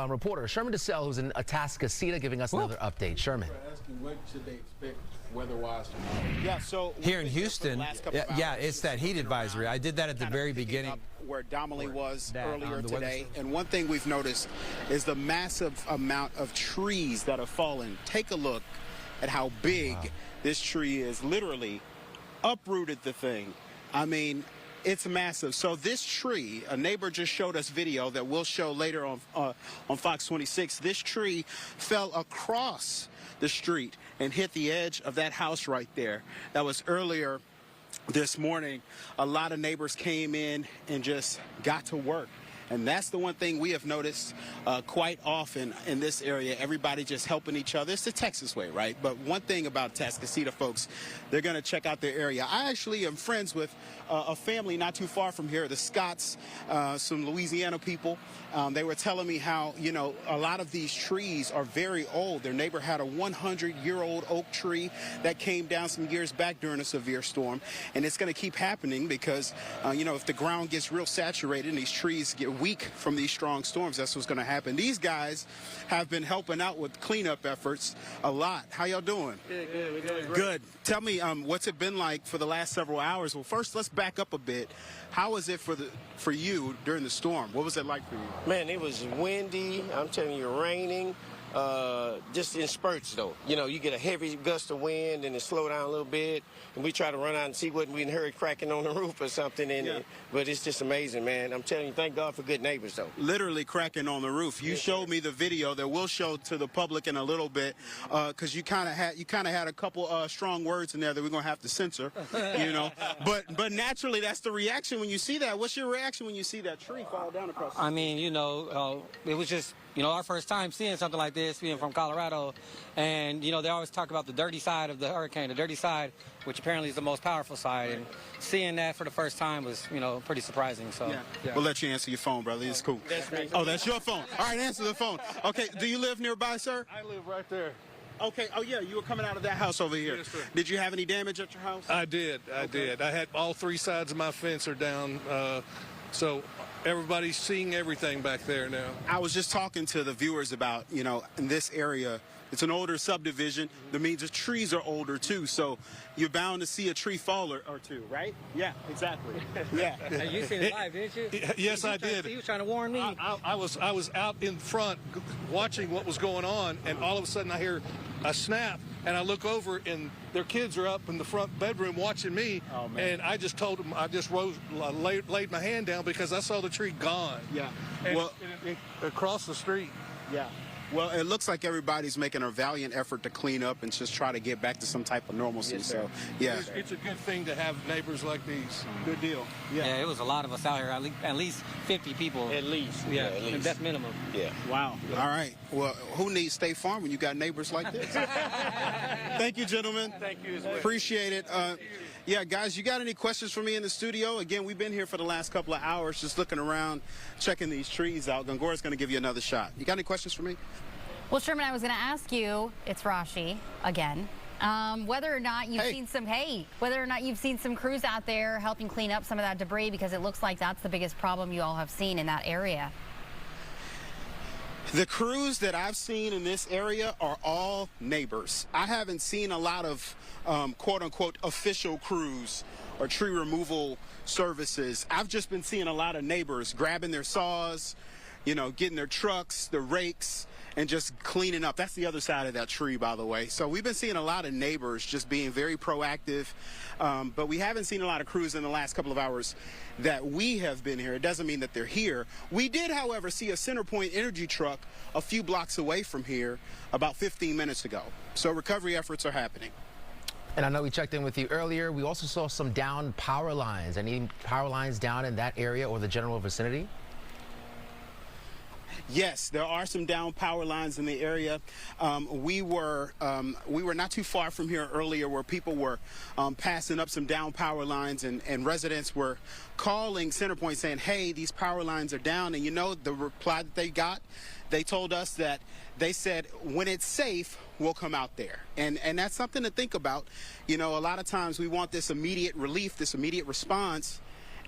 reporter Sherman DeSell, who's in Atascocita, giving us another update. Sherman. Asking what should they expect weather-wise tomorrow? Yeah, so here in Houston, yeah, it's that heat advisory. I did that at the very beginning. Where Domely was earlier today. And one thing we've noticed is the massive amount of trees that have fallen. Take a look at how big this tree is. Literally uprooted the thing. I mean, it's massive. So this tree, a neighbor just showed us video that we'll show later on Fox 26. This tree fell across the street and hit the edge of that house right there. That was earlier this morning. A lot of neighbors came in and just got to work. And that's the one thing we have noticed quite often in this area. Everybody just helping each other. It's the Texas way, right? But one thing about Atascocita folks, they're going to check out their area. I actually am friends with a family not too far from here, the Scotts, some Louisiana people. They were telling me how, you know, a lot of these trees are very old. Their neighbor had a 100-year-old oak tree that came down some years back during a severe storm. And it's going to keep happening because, you know, if the ground gets real saturated and these trees get weak from these strong storms, that's what's going to happen. These guys have been helping out with cleanup efforts a lot. How y'all doing? Good. We're doing great. Good. Tell me, what's it been like for the last several hours? Well, first, let's back up a bit. How was it for you during the storm? What was it like for you? Man, it was windy. I'm telling you, raining. Just in spurts, though. You know, you get a heavy gust of wind and it slow down a little bit. And we try to run out and see what we heard cracking on the roof or something. But it's just amazing, man. I'm telling you, thank God for good neighbors, though. Literally cracking on the roof. You showed me the video that we'll show to the public in a little bit, because you kind of had a couple strong words in there that we're gonna have to censor, you know. But naturally, that's the reaction when you see that. What's your reaction when you see that tree fall down across the street? I mean, you know, it was just, you know, our first time seeing something like this, being from Colorado. And, you know, they always talk about the dirty side of the hurricane, the dirty side, which apparently is the most powerful side. And seeing that for the first time was, you know, pretty surprising. So, yeah. We'll let you answer your phone, brother. It's cool. Oh, that's your phone. All right, answer the phone. Okay, do you live nearby, sir? I live right there. Okay. Oh, yeah, you were coming out of that house over here. Yes, sir. Did you have any damage at your house? I did. I had all three sides of my fence are down, so everybody's seeing everything back there now. I was just talking to the viewers about, you know, in this area, it's an older subdivision. That means the trees are older, too. So you're bound to see a tree fall or two, right? Yeah, exactly. Yeah. Hey, you seen it live, didn't you? Yes, I did. He was trying to warn me. I was out in front watching what was going on, and all of a sudden I hear a snap, and I look over, and their kids are up in the front bedroom watching me. Oh, man. And I just told them, I just laid my hand down because I saw the tree gone. Yeah. And Well, across the street. yeah. Well, it looks like everybody's making a valiant effort to clean up and just try to get back to some type of normalcy. Yes, so, yeah. It's a good thing to have neighbors like these. Good deal. Yeah, it was a lot of us out here, at least 50 people. At least. Yeah, At least. that's minimum. Yeah. Wow. All right. Well, who needs State Farm when you got neighbors like this? Thank you, gentlemen. Thank you as well. Appreciate it. Yeah, guys, you got any questions for me in the studio? Again, we've been here for the last couple of hours just looking around, checking these trees out. Gongora's going to give you another shot. You got any questions for me? Well, Sherman, I was going to ask you, it's Rashi again, whether or not you've seen some crews out there helping clean up some of that debris, because it looks like that's the biggest problem you all have seen in that area. The crews that I've seen in this area are all neighbors. I haven't seen a lot of quote-unquote official crews or tree removal services. I've just been seeing a lot of neighbors grabbing their saws, you know, getting their trucks, their rakes, and just cleaning up. That's the other side of that tree, by the way. So we've been seeing a lot of neighbors just being very proactive, but we haven't seen a lot of crews in the last couple of hours that we have been here. It doesn't mean that they're here. We did, however, see a CenterPoint Energy truck a few blocks away from here about 15 minutes ago. So recovery efforts are happening. And I know we checked in with you earlier. We also saw some down power lines. Any power lines down in that area or the general vicinity? Yes, there are some down power lines in the area. We were not too far from here earlier where people were passing up some down power lines, and residents were calling CenterPoint saying, hey, these power lines are down. And you know the reply that they got? They told us that they said, when it's safe, we'll come out there. And that's something to think about. You know, a lot of times we want this immediate relief, this immediate response,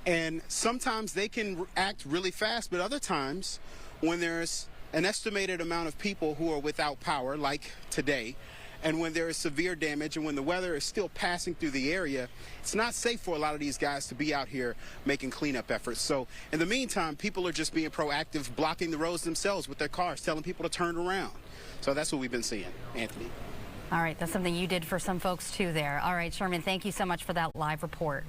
and sometimes they can act really fast, but other times when there's an estimated amount of people who are without power, like today. And when there is severe damage and when the weather is still passing through the area, it's not safe for a lot of these guys to be out here making cleanup efforts. So in the meantime, people are just being proactive, blocking the roads themselves with their cars, telling people to turn around. So that's what we've been seeing, Anthony. All right, that's something you did for some folks too there. All right, Sherman, thank you so much for that live report.